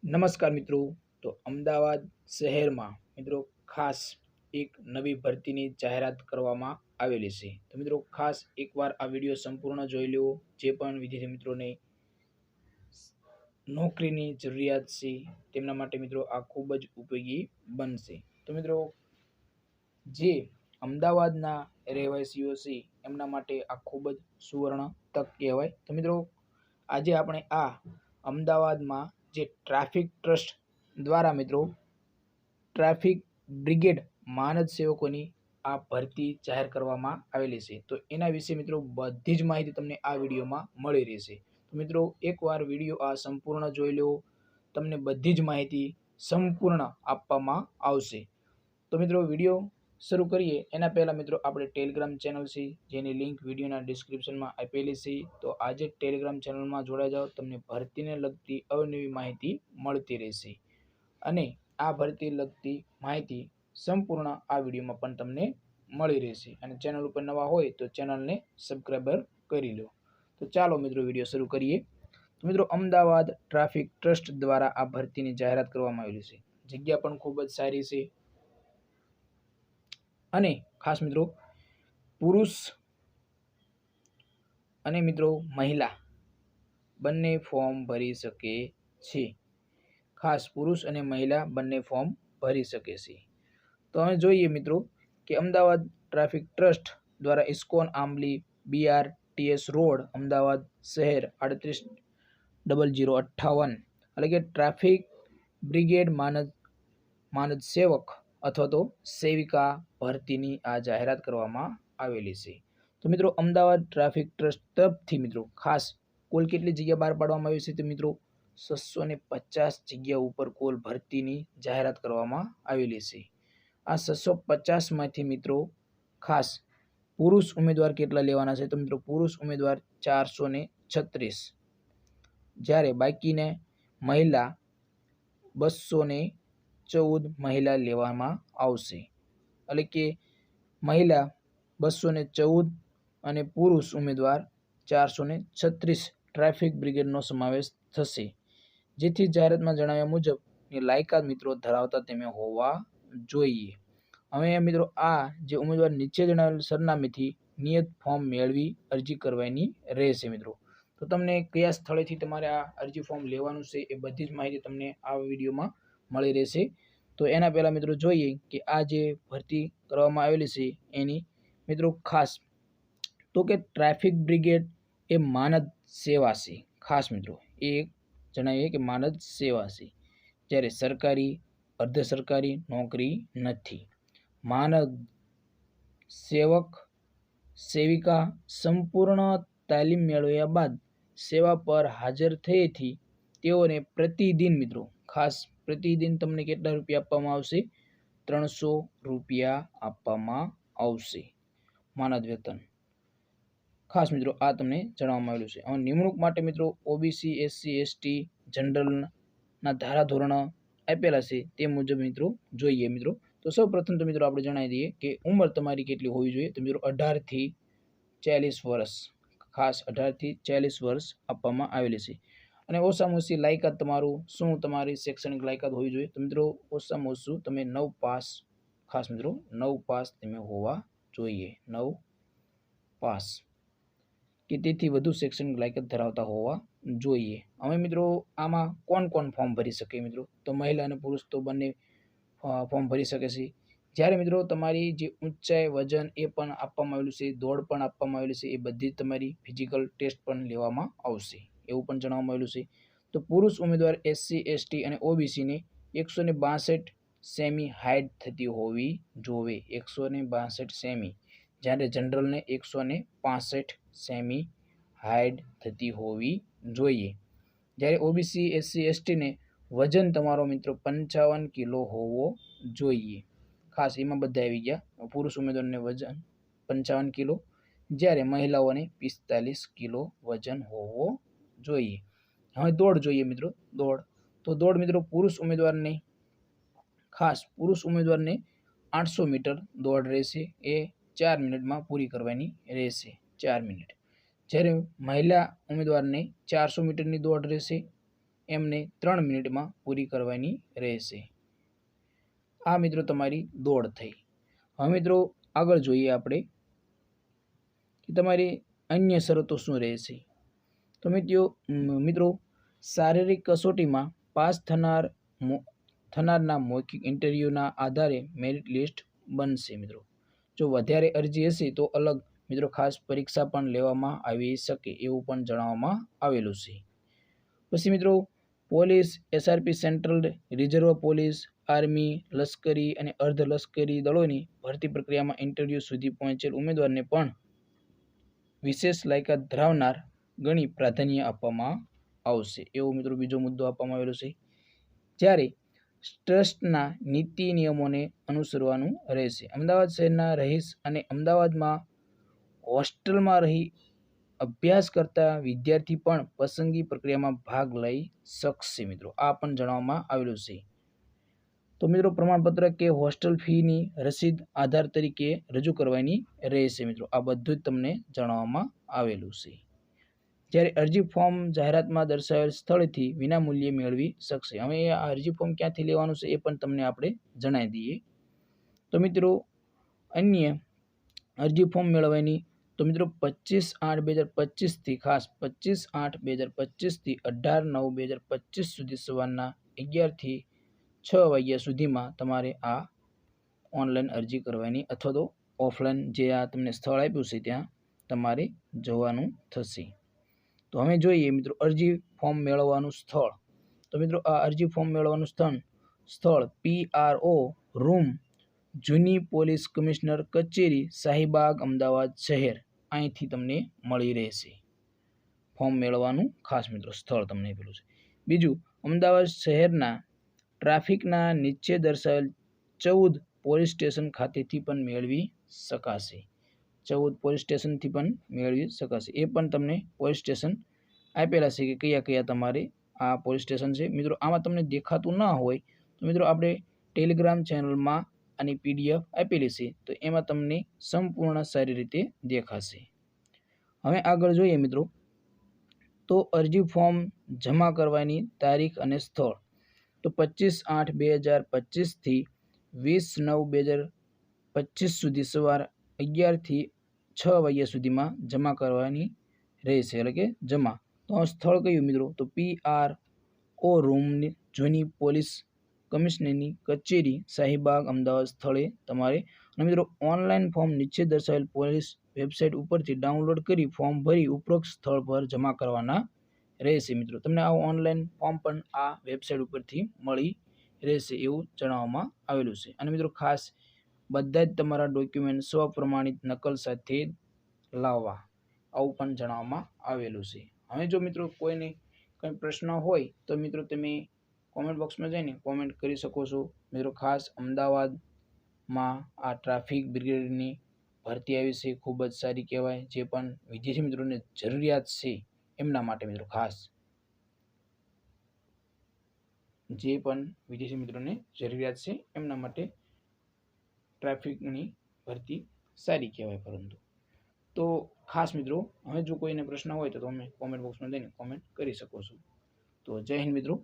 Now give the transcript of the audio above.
નમસ્કાર મિત્રો. તો અમદાવાદ શહેરમાં મિત્રો ખાસ એક નવી ભરતીની જાહેરાત કરવામાં આવેલી છે. તો મિત્રો ખાસ એકવાર આ વિડીયો સંપૂર્ણ જોઈ લો. જે પણ વિદ્યાર્થી મિત્રોને નોકરીની જરૂરિયાત છે તેમના માટે મિત્રો આ ખૂબ જ ઉપયોગી બનશે. તો મિત્રો જે અમદાવાદના રહેવાસીઓ છે એમના માટે આ ખૂબ જ સુવર્ણ તક કહેવાય. તો મિત્રો આજે આપણે આ અમદાવાદમાં જે ટ્રાફિક ટ્રસ્ટ દ્વારા મિત્રો ટ્રાફિક બ્રિગેડ માનદ સેવકોની આ ભરતી જાહેર કરવામાં આવેલી છે. તો એના વિશે મિત્રો બધી જ માહિતી તમને આ વિડીયોમાં મળી રહેશે. તો મિત્રો એકવાર વિડીયો આ સંપૂર્ણ જોઈ લો, તમને બધી જ માહિતી સંપૂર્ણ આપવામાં આવશે. તો મિત્રો વિડીયો શરૂ કરીએ એના પહેલાં મિત્રો આપણે ટેલિગ્રામ ચેનલ છે જેની લિંક વિડીયોના ડિસ્ક્રિપ્શનમાં આપેલી છે. તો આજે ટેલિગ્રામ ચેનલમાં જોડાઈ જાઓ, તમને ભરતીને લગતી અવનવી માહિતી મળતી રહેશે. અને આ ભરતી લગતી માહિતી સંપૂર્ણ આ વિડીયોમાં પણ તમને મળી રહેશે. અને ચેનલ ઉપર નવા હોય તો ચેનલને સબસ્ક્રાઈબર કરી લો. તો ચાલો મિત્રો વિડીયો શરૂ કરીએ. તો મિત્રો અમદાવાદ ટ્રાફિક ટ્રસ્ટ દ્વારા આ ભરતીની જાહેરાત કરવામાં આવેલી છે. જગ્યા પણ ખૂબ જ સારી છે. અને ખાસ મિત્રો પુરુષ અને મિત્રો મહિલા બંને ફોર્મ ભરી શકે છે. ખાસ પુરુષ અને મહિલા બંને ફોર્મ ભરી શકે છે. તો હવે જોઈએ મિત્રો કે અમદાવાદ ટ્રાફિક ટ્રસ્ટ દ્વારા ઇસ્કોન આંબલી BRTS રોડ અમદાવાદ શહેર 380058 એટલે કે ટ્રાફિક બ્રિગેડ માનદ સેવક અથવા તો સેવિકા ભરતીની આ જાહેરાત કરવામાં આવેલી છે. તો મિત્રો અમદાવાદ ટ્રાફિક ટ્રસ્ટ તરફથી મિત્રો ખાસ કુલ કેટલી જગ્યા બહાર પાડવામાં આવી છે? તો મિત્રો 650 જગ્યા ઉપર કુલ ભરતીની જાહેરાત કરવામાં આવેલી છે. આ 650 માંથી મિત્રો ખાસ પુરુષ ઉમેદવાર કેટલા લેવાના છે? તો મિત્રો પુરુષ ઉમેદવાર 436, જ્યારે બાકીને મહિલા 214 મહિલા લેવામાં આવશે. એટલે કે મહિલા 214 અને પુરુષ ઉમેદવાર 436 ટ્રાફિક બ્રિગેડનો સમાવેશ થશે. જેથી જાહેરાતમાં જણાવ્યા મુજબની લાયકાત મિત્રો ધરાવતા તમે હોવા જોઈએ. હવે મિત્રો આ જે ઉમેદવાર નીચે જણાવેલ સરનામેથી નિયત ફોર્મ મેળવી અરજી કરવાની રહેશે. મિત્રો તો તમને કયા સ્થળેથી તમારે આ અરજી ફોર્મ લેવાનું છે એ બધી જ માહિતી તમને આ વિડીયોમાં મળી રહેશે. તો એના પહેલાં મિત્રો જોઈએ કે આ જે ભરતી કરવામાં આવેલી છે એની મિત્રો ખાસ તો કે ટ્રાફિક બ્રિગેડ એ માનદ સેવા છે. ખાસ મિત્રો એ જણાવીએ કે માનદ સેવા છે, જ્યારે સરકારી અર્ધ સરકારી નોકરી નથી. માનદ સેવક સેવિકા સંપૂર્ણ તાલીમ મેળવ્યા બાદ સેવા પર હાજર થયેથી તેઓને પ્રતિદિન મિત્રો ખાસ પ્રતિદિન તમને કેટલા રૂપિયા આપવામાં આવશે? 300 રૂપિયા આપવામાં આવશે માનદ વેતન. ખાસ મિત્રો આ તમને જણાવવામાં આવેલું છે. હવે નિમણૂક માટે મિત્રો OBC SC ST જનરલના ધારાધોરણ આપેલા છે તે મુજબ મિત્રો જોઈએ. મિત્રો તો સૌ પ્રથમ તો મિત્રો આપણે જણાવી દઈએ કે ઉંમર તમારી કેટલી હોવી જોઈએ? તો મિત્રો 18 થી 40 વર્ષ, ખાસ 18 થી 40 વર્ષ આપવામાં આવેલી છે. અને ઓછામાં ઓછી લાયકાત તમારું શું તમારી શૈક્ષણિક લાયકાત હોવી જોઈએ? તો મિત્રો ઓછામાં ઓછું તમે 9 પાસ, ખાસ મિત્રો 9 પાસ તમે હોવા જોઈએ. 9 પાસ કે તેથી વધુ શૈક્ષણિક લાયકાત ધરાવતા હોવા જોઈએ. હવે મિત્રો આમાં કોણ કોણ ફોર્મ ભરી શકે? મિત્રો તો મહિલા અને પુરુષ તો બંને ફોર્મ ભરી શકે છે. જ્યારે મિત્રો તમારી જે ઊંચાઈ વજન એ પણ આપવામાં આવેલું છે, દોડ પણ આપવામાં આવેલી છે, એ બધી તમારી ફિઝિકલ ટેસ્ટ પણ લેવામાં આવશે એવું પણ જણાવવામાં આવેલું છે. તો પુરુષ ઉમેદવાર SC ST અને OBC ને 162 સેમી હાઇટ થતી હોવી જોવે. 162 સેમી, જ્યારે જનરલને 165 સેમી હાઇટ થતી હોવી જોઈએ. જ્યારે OBC SC ST ને વજન તમારો મિત્રો 55 કિલો હોવો જોઈએ. ખાસ એમાં બધા આવી ગયા. પુરુષ ઉમેદવારને વજન 55 કિલો, જ્યારે મહિલાઓને 45 કિલો વજન હોવો જોઈએ. હવે દોડ જોઈએ મિત્રો. દોડ મિત્રો પુરુષ ઉમેદવારને ખાસ પુરુષ ઉમેદવારને 800 મીટર દોડ રહેશે. એ 4 મિનિટમાં પૂરી કરવાની રહેશે. 4 મિનિટ. જ્યારે મહિલા ઉમેદવારને 400 મીટરની દોડ રહેશે. એમને 3 મિનિટમાં પૂરી કરવાની રહેશે। આ મિત્રો તમારી દોડ થઈ। હવે મિત્રો આગળ જોઈએ આપણે કે તમારી અન્ય શરતો શું રહેશે। તો મિત્રો શારીરિક કસોટીમાં પાસ થનારના મૌખિક ઇન્ટરવ્યૂના આધારે મેરિટ લિસ્ટ બનશે। મિત્રો જો વધારે અરજી હશે તો અલગ મિત્રો ખાસ પરીક્ષા પણ લેવામાં આવી શકે એવું પણ જણાવવામાં આવેલું છે। પછી મિત્રો police, SRP, central reserve police, army, લશ્કરી અને અર્ધ લશ્કરી દળોની ભરતી પ્રક્રિયામાં ઇન્ટરવ્યૂ સુધી પહોંચેલ ઉમેદવારને પણ વિશેષ લાયકાત ધરાવનાર ગણી પ્રાધાન્ય આપવામાં આવશે એવો મિત્રો બીજો મુદ્દો આપવામાં આવેલો છે। જ્યારે ટ્રસ્ટના નીતિ નિયમોને અનુસરવાનું રહેશે। અમદાવાદ શહેરના રહીશ અને અમદાવાદમાં હોસ્ટેલમાં રહી અભ્યાસ કરતા વિદ્યાર્થી પણ પસંદગી પ્રક્રિયામાં ભાગ લઈ શકશે। મિત્રો આ પણ જણાવવામાં આવેલું છે। તો મિત્રો પ્રમાણપત્ર કે હોસ્ટેલ ફીની રસીદ આધાર તરીકે રજૂ કરવાની રહેશે। મિત્રો આ બધું જ તમને જણાવવામાં આવેલું છે। જ્યારે અરજી ફોર્મ જાહેરાતમાં દર્શાવેલ સ્થળેથી વિનામૂલ્યે મેળવી શકશે। હવે આ અરજી ફોર્મ ક્યાંથી લેવાનું છે એ પણ તમને આપણે જણાવી દઈએ। તો મિત્રો અન્ય અરજી ફોર્મ મેળવવાની તો મિત્રો 25/8/2025 ખાસ 25/8/2025 18/9/2025 સુધી સવારના 11 થી 6 વાગ્યા સુધીમાં તમારે આ ઓનલાઈન અરજી કરવાની અથવા તો ઓફલાઈન જે આ તમને સ્થળ આપ્યું છે ત્યાં તમારે જવાનું થશે। તો હવે જોઈએ મિત્રો અરજી ફોર્મ મેળવવાનું સ્થળ। તો મિત્રો આ અરજી ફોર્મ મેળવવાનું સ્થળ PRO રૂમ, જૂની પોલીસ કમિશનર કચેરી, શાહીબાગ, અમદાવાદ શહેર અહીંથી તમને મળી રહેશે। ફોર્મ મેળવવાનું ખાસ મિત્રો સ્થળ તમને આપેલું છે। બીજું અમદાવાદ શહેરના ટ્રાફિકના નીચે દર્શાવેલ 14 પોલીસ સ્ટેશન ખાતેથી પણ મેળવી શકાશે। 14 પોલીસ સ્ટેશનથી પણ મેળવી શકાશે। એ પણ તમને પોલીસ સ્ટેશન આપેલા છે કે કયા કયા તમારે આ પોલીસ સ્ટેશન છે। મિત્રો આમાં તમને દેખાતું ના હોય તો મિત્રો આપણે ટેલિગ્રામ ચેનલમાં આની PDF આપેલી છે તો એમાં તમને સંપૂર્ણ સારી રીતે દેખાશે। હવે આગળ જોઈએ મિત્રો તો અરજી ફોર્મ જમા કરવાની તારીખ અને સ્થળ। તો 25/8/2025 થી 20/9/2025 સુધી સવાર 11 થી 6 વાગ્યા સુધીમાં જમા કરવાની રહેશે એટલે કે જમા। તો આ સ્થળ કયું મિત્રો તો PRO રૂમની જૂની પોલીસ કમિશનરની કચેરી, શાહીબાગ, અમદાવાદ સ્થળે તમારે અને મિત્રો ઓનલાઈન ફોર્મ નીચે દર્શાવેલ પોલીસ વેબસાઇટ ઉપરથી ડાઉનલોડ કરી ફોર્મ ભરી ઉપરોક્ત સ્થળ પર જમા કરવાના રહેશે। મિત્રો તમને આ ઓનલાઈન ફોર્મ પણ આ વેબસાઇટ ઉપરથી મળી રહેશે એવું જણાવવામાં આવેલું છે। અને મિત્રો ખાસ બધા જ તમારા ડોક્યુમેન્ટ સ્વપ્રમાણિત નકલ સાથે લાવવા આવું પણ જણાવવામાં આવેલું છે। હવે જો મિત્રો કોઈને કંઈ પ્રશ્ન હોય તો મિત્રો તમે કોમેન્ટ બોક્સમાં જઈને કોમેન્ટ કરી શકો છો। મિત્રો ખાસ અમદાવાદમાં આ ટ્રાફિક બ્રિગેડની ભરતી આવી છે ખૂબ જ સારી કહેવાય। જે પણ વિદ્યાર્થી મિત્રોને જરૂરિયાત છે એમના માટે મિત્રો ખાસ જે પણ વિદેશી મિત્રોને જરૂરિયાત છે એમના માટે ટ્રાફિકની ભરતી સારી કહેવાય। પરંતુ તો ખાસ મિત્રો હવે જો કોઈને પ્રશ્ન હોય તો તમે કોમેન્ટ બોક્સમાં જઈને કોમેન્ટ કરી શકો છો। તો જય હિન્દ મિત્રો।